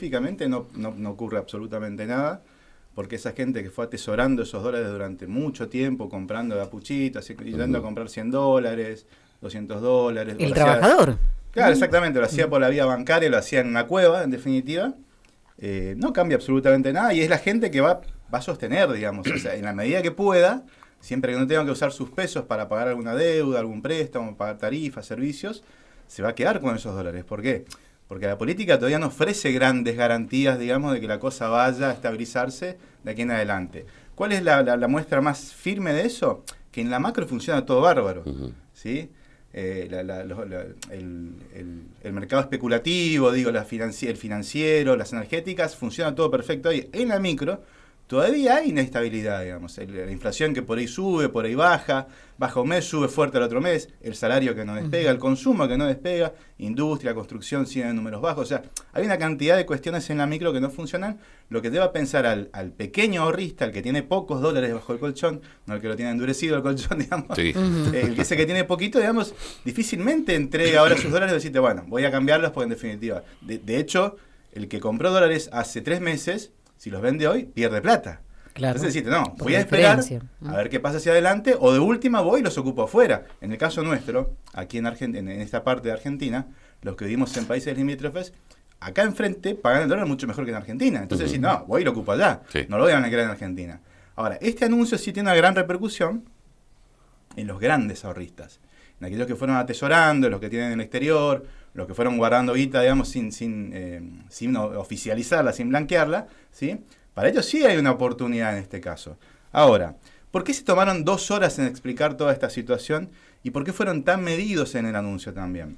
científicamente no ocurre absolutamente nada, porque esa gente que fue atesorando esos dólares durante mucho tiempo, comprando de a puchitos, yendo a comprar $100, $200. El trabajador. Claro, exactamente, lo hacía por la vía bancaria, lo hacía en una cueva, en definitiva. No cambia absolutamente nada y es la gente que va a sostener, digamos, o sea, en la medida que pueda, siempre que no tengan que usar sus pesos para pagar alguna deuda, algún préstamo, pagar tarifas, servicios, se va a quedar con esos dólares. ¿Por qué? Porque la política todavía no ofrece grandes garantías, digamos, de que la cosa vaya a estabilizarse de aquí en adelante. ¿Cuál es la muestra más firme de eso? Que en la macro funciona todo bárbaro, ¿sí? El mercado especulativo, digo, el financiero, las energéticas, funciona todo perfecto ahí. En la micro todavía hay inestabilidad, digamos. La inflación que por ahí sube, por ahí baja un mes, sube fuerte el otro mes, el salario que no despega, el consumo que no despega, industria, construcción siguen en números bajos. O sea, hay una cantidad de cuestiones en la micro que no funcionan, lo que deba pensar al pequeño ahorrista, el que tiene pocos dólares bajo el colchón, no el que lo tiene endurecido el colchón, digamos, sí. Ese que tiene poquito, digamos, difícilmente entrega ahora sus dólares y decirte, bueno, voy a cambiarlos porque en definitiva, de hecho, el que compró dólares hace 3 meses, si los vende hoy, pierde plata. Claro. Entonces decirte, no, voy a esperar a ver qué pasa hacia adelante, o de última voy y los ocupo afuera. En el caso nuestro, aquí en esta parte de Argentina, los que vivimos en países limítrofes, acá enfrente pagan el dólar mucho mejor que en Argentina. Entonces decir, no, voy y lo ocupo allá, no lo voy a quedar en Argentina. Ahora, este anuncio sí tiene una gran repercusión en los grandes ahorristas, en aquellos que fueron atesorando, los que tienen en el exterior, los que fueron guardando guita, digamos, sin oficializarla, sin blanquearla, ¿sí? Para ellos sí hay una oportunidad en este caso. Ahora, ¿por qué se tomaron 2 horas en explicar toda esta situación y por qué fueron tan medidos en el anuncio también?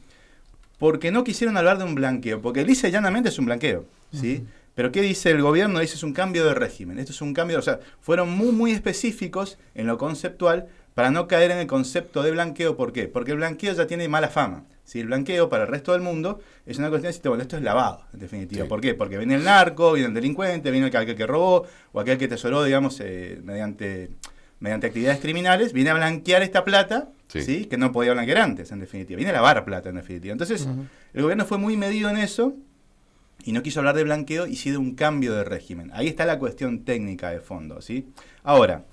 Porque no quisieron hablar de un blanqueo, porque lisa y llanamente es un blanqueo, ¿sí? Pero ¿qué dice el gobierno? Dice es un cambio de régimen, esto es un cambio, o sea, fueron muy específicos en lo conceptual para no caer en el concepto de blanqueo. ¿Por qué? Porque el blanqueo ya tiene mala fama. ¿Sí? El blanqueo para el resto del mundo es una cuestión de decir, bueno, esto es lavado, en definitiva. Sí. ¿Por qué? Porque viene el narco, viene el delincuente, viene aquel que robó, o aquel que tesoró, digamos, mediante actividades criminales, viene a blanquear esta plata, ¿sí? Que no podía blanquear antes, en definitiva. Viene a lavar plata, en definitiva. Entonces, el gobierno fue muy medido en eso y no quiso hablar de blanqueo y sí de un cambio de régimen. Ahí está la cuestión técnica de fondo, ¿sí? Ahora,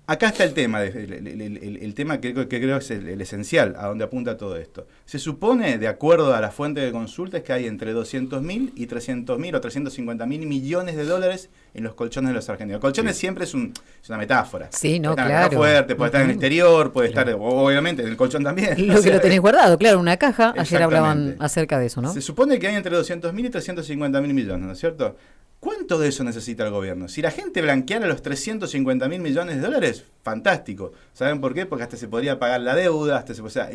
acá está el tema, el tema que creo es el esencial, a donde apunta todo esto. Se supone, de acuerdo a la fuente de consultas, que hay entre 200.000 y 300.000 o 350.000 millones de dólares en los colchones de los argentinos. Colchones siempre es una metáfora. Sí, no, puede claro. Estar fuerte, puede estar en el exterior, puede estar, obviamente, en el colchón también. Lo que lo tenés guardado, claro, una caja. Ayer hablaban acerca de eso, ¿no? Se supone que hay entre 200.000 y 350.000 millones, ¿no es cierto? ¿Cuánto de eso necesita el gobierno? Si la gente blanqueara los 350.000 millones de dólares, fantástico. ¿Saben por qué? Porque hasta se podría pagar la deuda, o sea,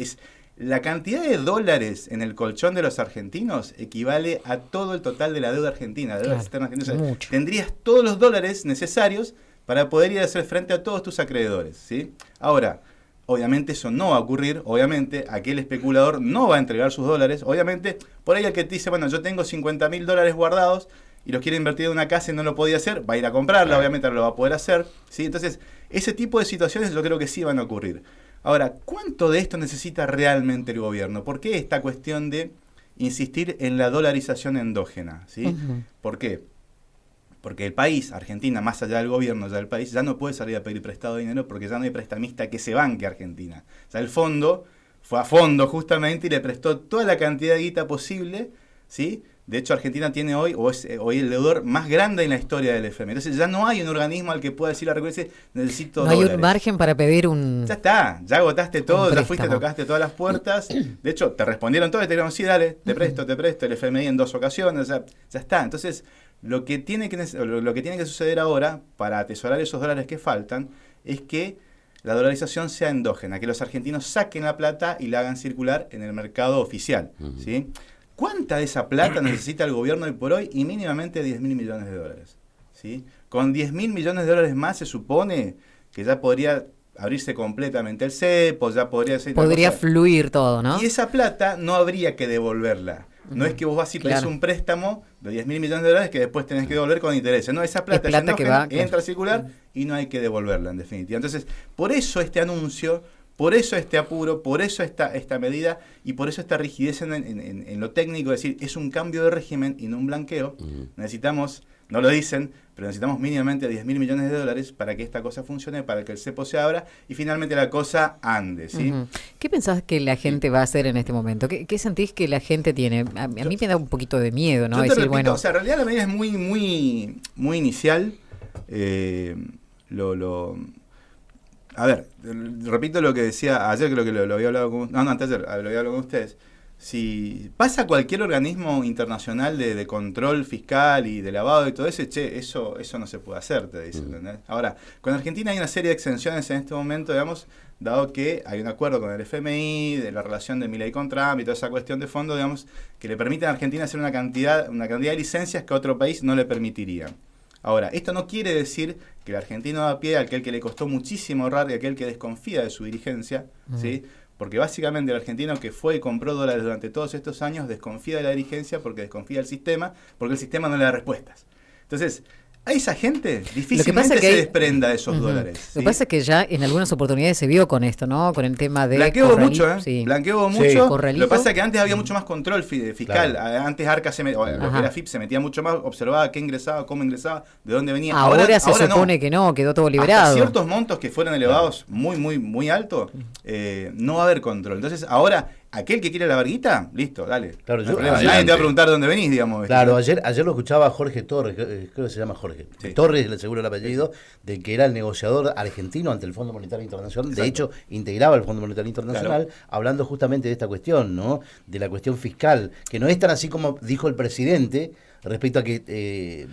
la cantidad de dólares en el colchón de los argentinos equivale a todo el total de la deuda argentina, la deuda externa argentina. O sea, tendrías todos los dólares necesarios para poder ir a hacer frente a todos tus acreedores, ¿sí? Ahora, obviamente eso no va a ocurrir, obviamente aquel especulador no va a entregar sus dólares, obviamente por ahí el que te dice, bueno, yo tengo 50.000 dólares guardados y los quiere invertir en una casa y no lo podía hacer, va a ir a comprarla, obviamente ahora lo va a poder hacer, ¿sí? Entonces, ese tipo de situaciones yo creo que sí van a ocurrir. Ahora, ¿cuánto de esto necesita realmente el gobierno? ¿Por qué esta cuestión de insistir en la dolarización endógena? ¿Sí? ¿Por qué? Porque el país, Argentina, más allá del gobierno, ya del país, ya no puede salir a pedir prestado dinero porque ya no hay prestamista que se banque a Argentina. O sea, el fondo fue a fondo justamente y le prestó toda la cantidad de guita posible, ¿sí? De hecho, Argentina tiene hoy el deudor más grande en la historia del FMI. Entonces ya no hay un organismo al que pueda decir la recurrencia, necesito dólares. No hay un margen para pedir un... Ya está, ya agotaste todo, ya fuiste, tocaste todas las puertas. De hecho, te respondieron todo y te dijeron, sí, dale, te presto, el FMI en 2 ocasiones, ya está. Entonces, lo que tiene que suceder ahora para atesorar esos dólares que faltan es que la dolarización sea endógena, que los argentinos saquen la plata y la hagan circular en el mercado oficial, ¿sí? ¿Cuánta de esa plata necesita el gobierno hoy por hoy? Y mínimamente 10.000 millones de dólares. ¿Sí? Con 10.000 millones de dólares más se supone que ya podría abrirse completamente el cepo, ya podría fluir todo, ¿no? Y esa plata no habría que devolverla. No es que vos vas y pedís un préstamo de 10.000 millones de dólares que después tenés que devolver con intereses. No, esa plata que va, entra a circular y no hay que devolverla, en definitiva. Entonces, por eso este anuncio Por eso este apuro, por eso esta medida y por eso esta rigidez en lo técnico, es decir, es un cambio de régimen y no un blanqueo. Necesitamos, no lo dicen, pero necesitamos mínimamente 10.000 millones de dólares para que esta cosa funcione, para que el cepo se abra y finalmente la cosa ande, ¿sí? ¿Qué pensás que la gente va a hacer en este momento? ¿Qué sentís que la gente tiene? A mí me da un poquito de miedo, ¿no? Yo te repito, o sea, en realidad la medida es muy inicial. A ver, repito lo que decía ayer, creo que lo había hablado con... No, anteayer, lo había hablado con ustedes. Si pasa cualquier organismo internacional de control fiscal y de lavado y todo eso, eso no se puede hacer, te dicen, ¿entendés? Ahora, con Argentina hay una serie de exenciones en este momento, digamos, dado que hay un acuerdo con el FMI, de la relación de Milei con Trump y toda esa cuestión de fondo, digamos, que le permiten a Argentina hacer una cantidad de licencias que a otro país no le permitiría. Ahora, esto no quiere decir que el argentino a pie, aquel que le costó muchísimo ahorrar y aquel que desconfía de su dirigencia, ¿sí? Porque básicamente el argentino que fue y compró dólares durante todos estos años desconfía de la dirigencia porque desconfía del sistema, porque el sistema no le da respuestas. Entonces, a esa gente difícilmente se desprenda de esos dólares. ¿Sí? Lo que pasa es que ya en algunas oportunidades se vio con esto, ¿no? Con el tema de... Blanqueó mucho, ¿eh? Sí. Blanqueó mucho. Corralito. Lo que pasa es que antes había mucho más control fiscal. Claro. Antes Arca, lo que era FIP, se metía mucho más, observaba qué ingresaba, cómo ingresaba, de dónde venía. Ahora se supone que no, quedó todo liberado. Hasta ciertos montos que fueron elevados muy alto, no va a haber control. Entonces, ahora... Aquel que quiere la verguita, listo, dale. Claro, nadie te va a preguntar dónde venís, digamos. Claro, ayer lo escuchaba a Jorge Torres, creo que se llama Jorge. Sí. Torres, le seguro el apellido, de que era el negociador argentino ante el Fondo Monetario Internacional. Exacto. De hecho, integraba el Fondo Monetario Internacional, hablando justamente de esta cuestión, ¿no? De la cuestión fiscal, que no es tan así como dijo el presidente respecto a que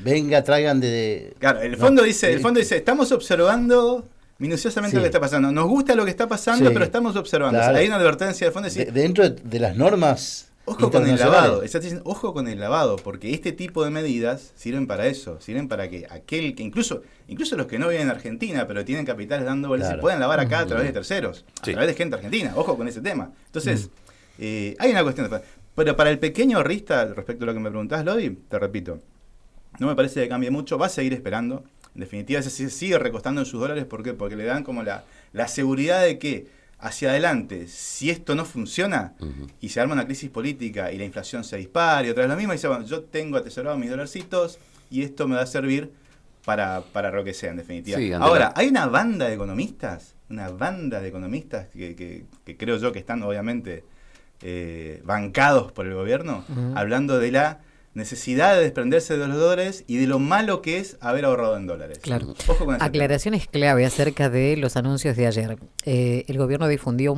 traigan de... Claro, el fondo dice, estamos observando... minuciosamente lo que está pasando. Nos gusta lo que está pasando, pero estamos observando. Claro. O sea, hay una advertencia de fondo. Dentro de las normas. Ojo con el lavado. Ojo con el lavado, porque este tipo de medidas sirven para eso. Sirven para que aquel que incluso los que no viven en Argentina, pero tienen capitales dando vueltas, se puedan lavar acá a través de terceros, a través de gente argentina. Ojo con ese tema. Entonces, hay una cuestión. Pero para el pequeño ahorrista, respecto a lo que me preguntás, Lodi, te repito, no me parece que cambie mucho. Va a seguir esperando. En definitiva, se sigue recostando en sus dólares. ¿Por qué? Porque le dan como la seguridad de que hacia adelante, si esto no funciona y se arma una crisis política y la inflación se dispara y otra vez lo mismo, dice, bueno, yo tengo atesorados mis dolarcitos y esto me va a servir para lo que sea, en definitiva. Sí, ahora, hay una banda de economistas que creo yo que están obviamente bancados por el gobierno, hablando de la necesidad de desprenderse de los dólares y de lo malo que es haber ahorrado en dólares. Claro. Ojo con aclaraciones clave acerca de los anuncios de ayer. El gobierno difundió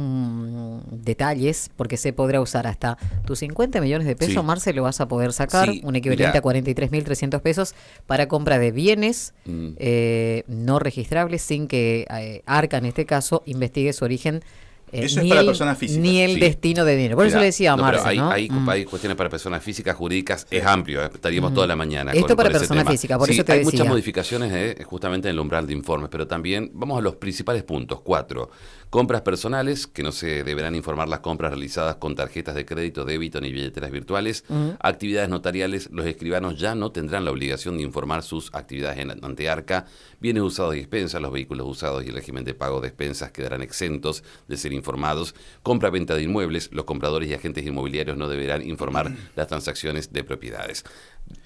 detalles porque se podrá usar hasta tus 50 millones de pesos, Marce, lo vas a poder sacar, un equivalente a 43.300 pesos para compra de bienes no registrables sin que Arca, en este caso, investigue su origen. Eso es para personas físicas. Ni el destino de dinero. Por eso le decía a Marce, ¿no? Hay cuestiones para personas físicas, jurídicas, es amplio, estaríamos toda la mañana. Esto para personas físicas, por eso te decía. Hay muchas modificaciones justamente en el umbral de informes, pero también vamos a los principales puntos. 4. Compras personales, que no se deberán informar las compras realizadas con tarjetas de crédito, débito ni billeteras virtuales. Actividades notariales, los escribanos ya no tendrán la obligación de informar sus actividades ante Arca. Bienes usados y expensas, los vehículos usados y el régimen de pago de expensas quedarán exentos de ser informados. Compra-venta de inmuebles, los compradores y agentes inmobiliarios no deberán informar las transacciones de propiedades.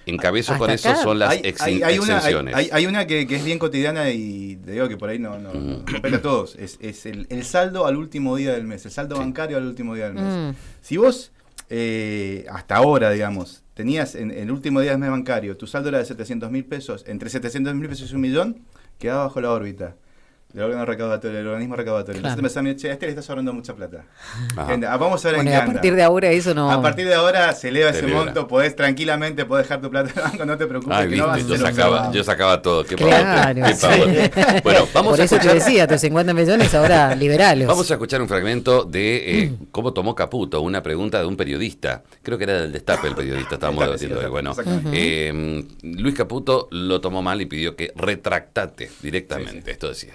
Encabezo con eso son las exenciones. Hay una que es bien cotidiana y te digo que por ahí no compete a todos. Es el saldo al último día del mes, el saldo bancario al último día del mes. Si vos, hasta ahora, digamos, tenías en el último día del mes bancario, tu saldo era de 700.000 pesos, entre 700.000 pesos y 1.000.000, quedaba bajo la órbita del órgano recaudatorio, del organismo recaudatorio. Claro. Entonces me decían, a este le está sobrando mucha plata. Vamos a ver en qué anda. A partir de ahora eso no... A partir de ahora se eleva ese monto, podés tranquilamente, podés dejar tu plata en el banco, no te preocupes. Que no vas yo sacaba todo. Qué claro. Bueno, vamos por eso te decía, tus 50 millones ahora liberalos. Vamos a escuchar un fragmento de cómo tomó Caputo una pregunta de un periodista. Creo que era del Destape el periodista, estábamos debatiendo. Bueno, Luis Caputo lo tomó mal y pidió que retractate directamente. Esto decía.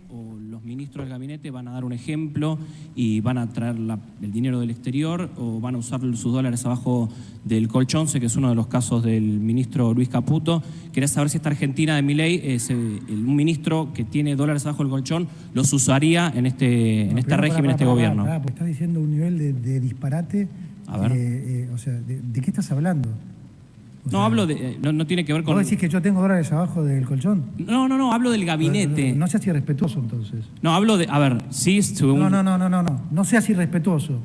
O los ministros del gabinete van a dar un ejemplo y van a traer el dinero del exterior o van a usar sus dólares abajo del colchón, sé que es uno de los casos del ministro Luis Caputo. Quería saber si esta Argentina de Milei, un ministro que tiene dólares abajo del colchón, los usaría en este régimen, en este gobierno. Pues estás diciendo un nivel de disparate. A ver. O sea, ¿de qué estás hablando? No, hablo de. No tiene que ver con. ¿Vos decís que yo tengo dólares abajo del colchón? No, hablo del gabinete. No seas irrespetuoso entonces. No, hablo de. A ver, sí, según. No seas irrespetuoso.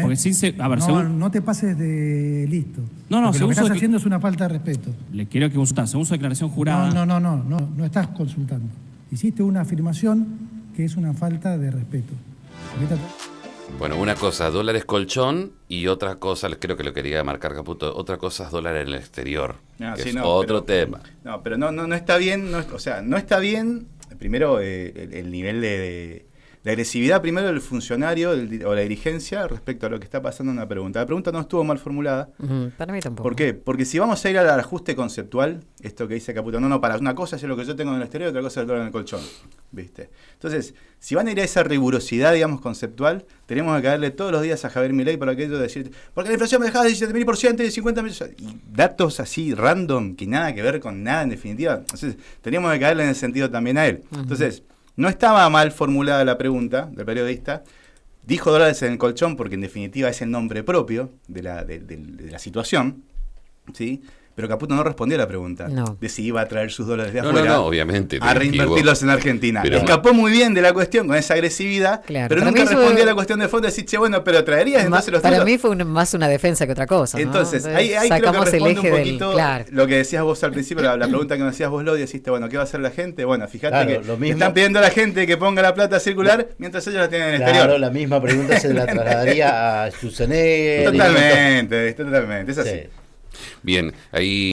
Porque sí a ver, no te pases de listo. No, lo que estás haciendo es una falta de respeto. Le quiero que consultar, según su declaración jurada. No estás consultando. Hiciste una afirmación que es una falta de respeto. Bueno, una cosa, dólares colchón, y otra cosa, creo que lo quería marcar Caputo, otra cosa es dólar en el exterior. Otro tema. No, pero no está bien, no está bien, primero, el nivel de agresividad primero del funcionario o la dirigencia respecto a lo que está pasando en una pregunta. La pregunta no estuvo mal formulada. Para mí tampoco. ¿Por qué? Porque si vamos a ir al ajuste conceptual, esto que dice Caputo, para una cosa es lo que yo tengo en el exterior y otra cosa es el dólar en el colchón. ¿Viste? Entonces, si van a ir a esa rigurosidad, digamos, conceptual, tenemos que caerle todos los días a Javier Milei para aquello de decir, porque la inflación me dejaba de 17.000% y 50.000%. Y datos así random, que nada que ver con nada en definitiva. Entonces, teníamos que caerle en el sentido también a él. Entonces, no estaba mal formulada la pregunta del periodista. Dijo dólares en el colchón porque en definitiva es el nombre propio de la situación, ¿sí? Pero Caputo no respondió a la pregunta de si iba a traer sus dólares de afuera obviamente, a reinvertirlos en Argentina. Pero escapó muy bien de la cuestión con esa agresividad, pero nunca respondió a la cuestión de fondo de decir, pero traerías entonces los tuyos. Para mí fue más una defensa que otra cosa, ¿no? Entonces, ahí creo que responde un poquito lo que decías vos al principio, la pregunta que me hacías vos, Lodi, deciste, ¿qué va a hacer la gente? Bueno, fíjate que están pidiendo a la gente que ponga la plata a circular mientras ellos la tienen en el exterior. Claro, la misma pregunta se la trasladaría a Schwarzenegger. Totalmente, es así. Bien, ahí